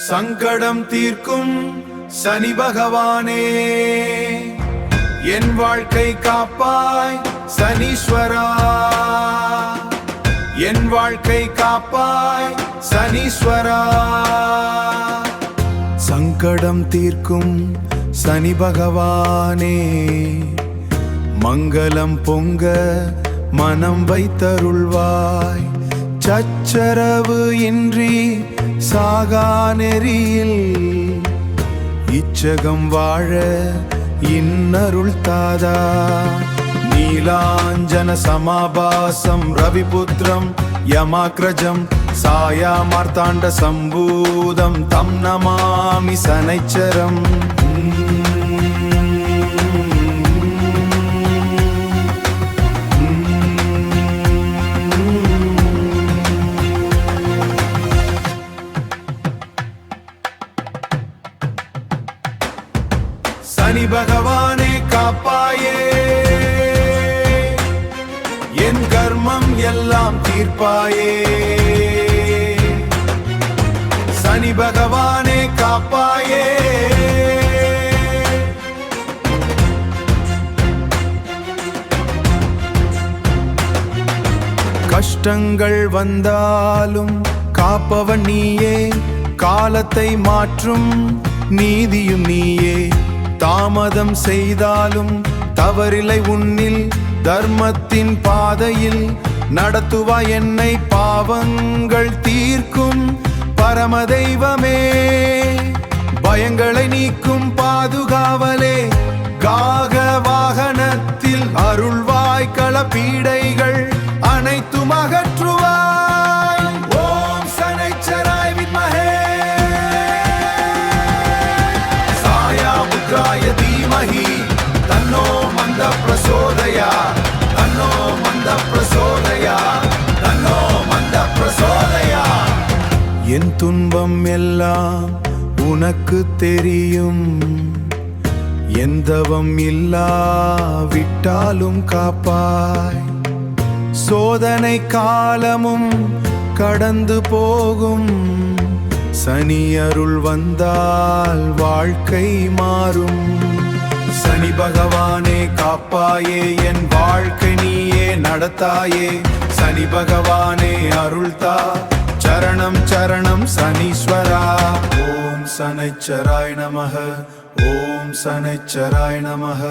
சங்கடம் தீர்க்கும் சனி பகவானே, என் வாழ்க்கை காப்பாய் சனீஸ்வரா, என் வாழ்க்கை காப்பாய் சனீஸ்வரா. சங்கடம் தீர்க்கும் சனி பகவானே, மங்களம் பொங்க மனம் வைத்தருள்வாய். சச்சரவு இன்றி சாகா நெறியில் இச்சகம் வாழ இன்னருள் தாதா. நீலாஞ்சன சமாபாசம் ரவிபுத்திரம் யமாக்ரஜம் சாயா மார்த்தாண்ட சம்பூதம் தம் நமாமி சனைச்சரம். சனி பகவானே காப்பாயே, என் கர்மம் எல்லாம் தீர்ப்பாயே. சனி பகவானே காப்பாயே, கஷ்டங்கள் வந்தாலும் காப்பவன் நீயே, காலத்தை மாற்றும் நீதியும் நீயே. தாமதம் செய்தாலும் தவறில்லை உன்னில், தர்மத்தின் பாதையில் நடத்துவாய் என்னை. பாவங்கள் தீர்க்கும் பரமதெய்வமே, பயங்களை நீக்கும் பாதுகாவலே. காக வாகனத்தில் அருள்வாய், களப்பீடைகள் அனைத்தும் அகற்றுவாய். ஓம் சனைச்சராய் வித்மஹே சாயா புத்ராய தீமஹி தன்னோ மந்த பிரசோதயா, தன்னோ மந்த பிரசோதயா, தன்னோ மந்த பிரசோதயா. என் துன்பம் எல்லாம் உனக்கு தெரியும், எந்தவம் இல்லாவிட்டாலும் காப்பாய். சோதனை காலமும் கடந்து போகும், சனி அருள் வந்தால் வாழ்க்கை மாறும். சனி பகவானே காப்பாயே, என் வாழ்க்கை நீயே நடத்தாயே. சனி பகவானே அருள்தா, சரணம் சரணம் சனீஸ்வரா. ஓம் சனைச்சராய நமः, ஓம் சனைச்சராய நமः.